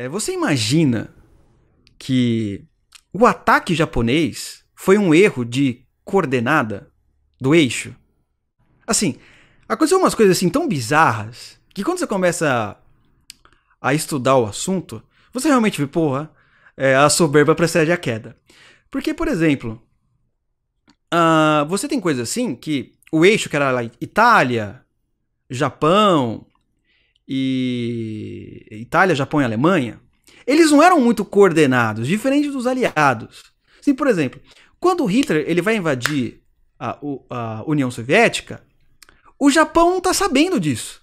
Você imagina que o ataque japonês foi um erro de coordenada do eixo? Assim, aconteceu umas coisas assim tão bizarras que quando você começa a estudar o assunto, você realmente vê, porra, a soberba precede a queda. Porque, por exemplo, você tem coisas assim que o eixo que era lá Itália, Japão Itália, Japão e Alemanha, eles não eram muito coordenados, diferente dos aliados. Assim, por exemplo, quando Hitler ele vai invadir a União Soviética, o Japão não tá sabendo disso.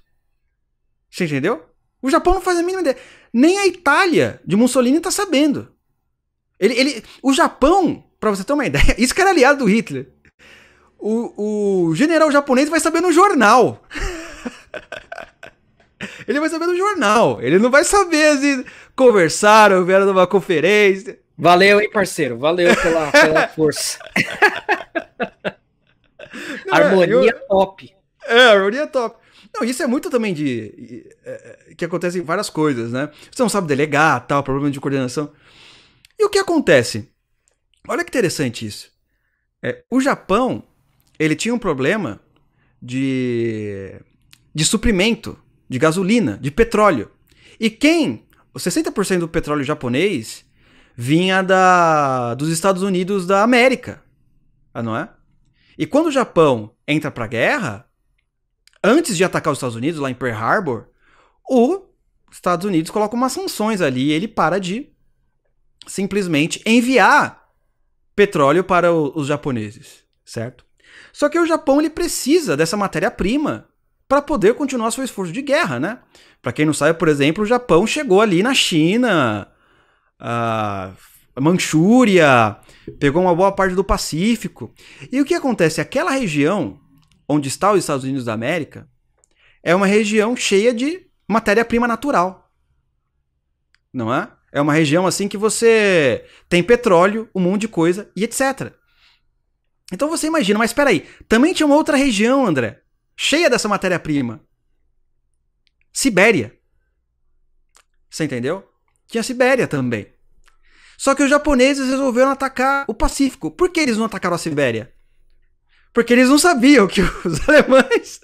Você entendeu? O Japão não faz a mínima ideia. Nem a Itália de Mussolini tá sabendo. O Japão, pra você ter uma ideia, isso que era aliado do Hitler. O general japonês vai saber no jornal. Ele vai saber no jornal. Ele não vai saber se conversaram, vieram numa conferência. Valeu, hein, parceiro? Valeu pela força. Não, harmonia top. Harmonia top. Não, isso é muito também que acontece em várias coisas, né? Você não sabe delegar, tal, problema de coordenação. E o que acontece? Olha que interessante isso. O Japão, ele tinha um problema de suprimento de gasolina, de petróleo. E os 60% do petróleo japonês vinha dos Estados Unidos da América, não é? E quando o Japão entra pra guerra, antes de atacar os Estados Unidos, lá em Pearl Harbor, os Estados Unidos coloca umas sanções ali e ele para de simplesmente enviar petróleo para os japoneses, certo? Só que o Japão ele precisa dessa matéria-prima para poder continuar seu esforço de guerra, né? Para quem não sabe, por exemplo, o Japão chegou ali na China, a Manchúria, pegou uma boa parte do Pacífico. E o que acontece? Aquela região onde está os Estados Unidos da América é uma região cheia de matéria-prima natural, não é? É uma região assim que você tem petróleo, um monte de coisa e etc. Então você imagina, mas espera aí, também tinha uma outra região, André, cheia dessa matéria-prima. Sibéria. Você entendeu? Tinha Sibéria também. Só que os japoneses resolveram atacar o Pacífico. Por que eles não atacaram a Sibéria? Porque eles não sabiam que os alemães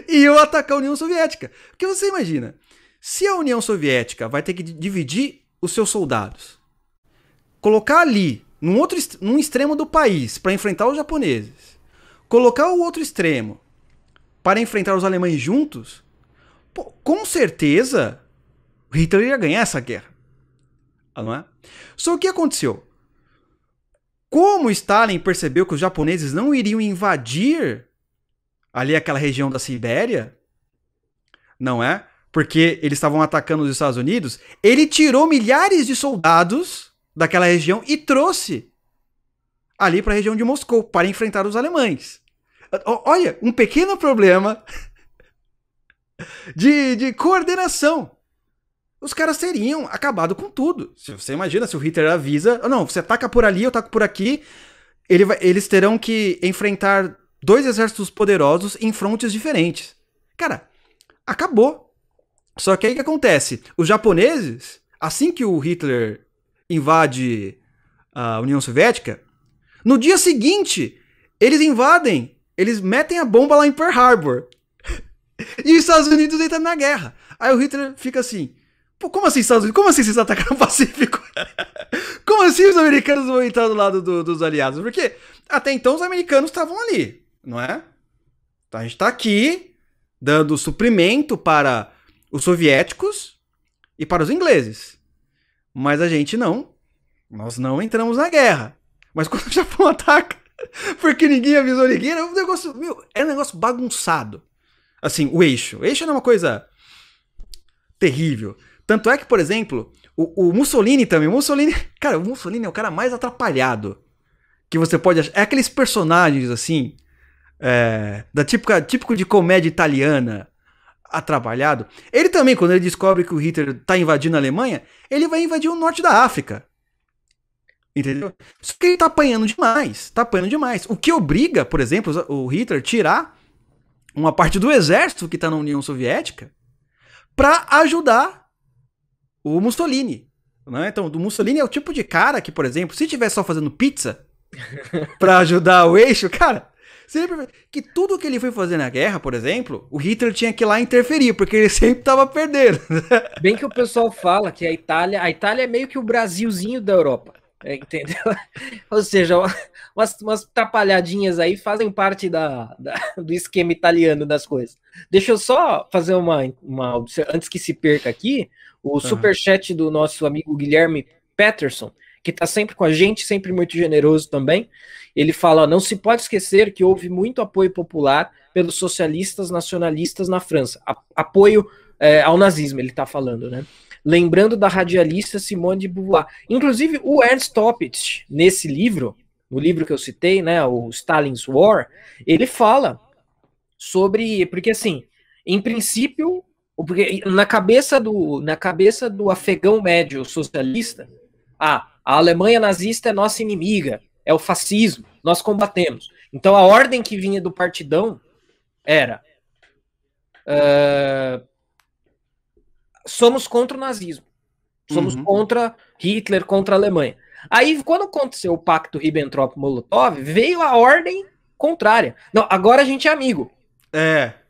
iam atacar a União Soviética. Porque você imagina, se a União Soviética vai ter que dividir os seus soldados, colocar ali, num extremo do país, para enfrentar os japoneses, colocar o outro extremo para enfrentar os alemães juntos, pô, com certeza Hitler ia ganhar essa guerra. Não é? Só o que aconteceu? Como Stalin percebeu que os japoneses não iriam invadir ali aquela região da Sibéria, não é? Porque eles estavam atacando os Estados Unidos, ele tirou milhares de soldados daquela região e trouxe ali para a região de Moscou para enfrentar os alemães. Olha, um pequeno problema de coordenação. Os caras teriam acabado com tudo. Se você imagina, se o Hitler avisa, não, você ataca por ali, eu ataco por aqui, eles terão que enfrentar dois exércitos poderosos em frontes diferentes. Cara, acabou. Só que aí o que acontece? Os japoneses, assim que o Hitler invade a União Soviética, no dia seguinte, eles invadem, eles metem a bomba lá em Pearl Harbor. E os Estados Unidos entram na guerra. Aí o Hitler fica assim, pô, como assim Estados Unidos? Como assim vocês atacaram o Pacífico? Como assim os americanos vão entrar do lado dos aliados? Porque até então os americanos estavam ali, não é? Então a gente tá aqui dando suprimento para os soviéticos e para os ingleses. Mas a gente não. Nós não entramos na guerra. Mas quando o Japão ataca, porque ninguém avisou ninguém, é um negócio bagunçado. Assim, o eixo. O eixo era uma coisa terrível. Tanto é que, por exemplo, o Mussolini também. Cara, o Mussolini é o cara mais atrapalhado que você pode achar. É aqueles personagens, assim, típico de comédia italiana, atrapalhado. Ele também, quando ele descobre que o Hitler tá invadindo a Alemanha, ele vai invadir o norte da África. Entendeu? Só que ele tá apanhando demais. O que obriga, por exemplo, o Hitler tirar uma parte do exército que tá na União Soviética pra ajudar o Mussolini. Né? Então, o Mussolini é o tipo de cara que, por exemplo, se estiver só fazendo pizza pra ajudar o eixo, cara, que tudo que ele foi fazer na guerra, por exemplo, o Hitler tinha que ir lá interferir, porque ele sempre tava perdendo. Bem que o pessoal fala que a Itália é meio que o Brasilzinho da Europa, entendeu? Ou seja, umas atrapalhadinhas aí fazem parte do esquema italiano das coisas. Deixa eu só fazer uma antes que se perca aqui, o superchat do nosso amigo Guilherme Peterson, que está sempre com a gente, sempre muito generoso também. Ele fala, não se pode esquecer que houve muito apoio popular pelos socialistas nacionalistas na França. Apoio ao nazismo, ele está falando, né? Lembrando da radialista Simone de Beauvoir. Inclusive, o Ernst Toppitsch, nesse livro, no livro que eu citei, né, o Stalin's War, ele fala sobre... Porque, assim, em princípio, porque na cabeça do afegão médio socialista, a Alemanha nazista é nossa inimiga, é o fascismo, nós combatemos. Então, a ordem que vinha do partidão era... somos contra o nazismo. Somos contra Hitler, contra a Alemanha. Aí, quando aconteceu o pacto Ribbentrop-Molotov, veio a ordem contrária. Não, agora a gente é amigo.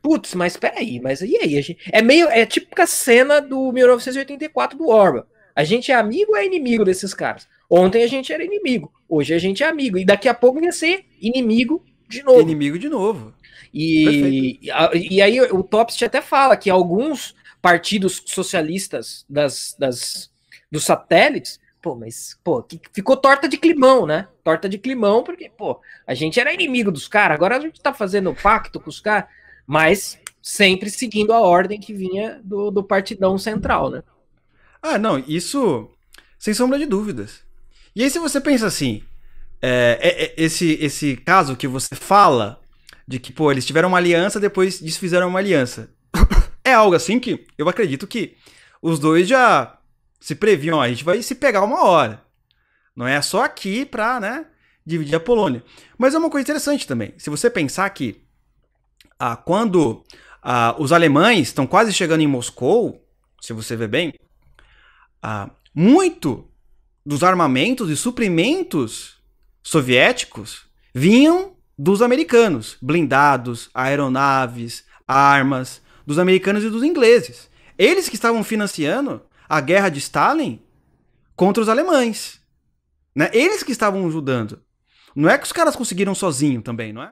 Putz, mas peraí, mas e aí? É típica cena do 1984 do Orwell. A gente é amigo ou é inimigo desses caras? Ontem a gente era inimigo, hoje a gente é amigo. E daqui a pouco ia ser inimigo de novo. Inimigo de novo. E aí o Topps até fala que alguns partidos socialistas dos satélites, ficou torta de climão, né? Torta de climão, porque, a gente era inimigo dos caras, agora a gente tá fazendo pacto com os caras, mas sempre seguindo a ordem que vinha do partidão central, né? Ah, não, isso sem sombra de dúvidas. E aí, se você pensa assim, esse caso que você fala de que, eles tiveram uma aliança, depois desfizeram uma aliança. É algo assim que eu acredito que os dois já se previam, a gente vai se pegar uma hora. Não é só aqui pra, né, dividir a Polônia. Mas é uma coisa interessante também. Se você pensar que quando os alemães estão quase chegando em Moscou, se você ver bem, muito dos armamentos e suprimentos soviéticos vinham dos americanos. Blindados, aeronaves, armas, dos americanos e dos ingleses. Eles que estavam financiando a guerra de Stalin contra os alemães. Né? Eles que estavam ajudando. Não é que os caras conseguiram sozinho também, não é?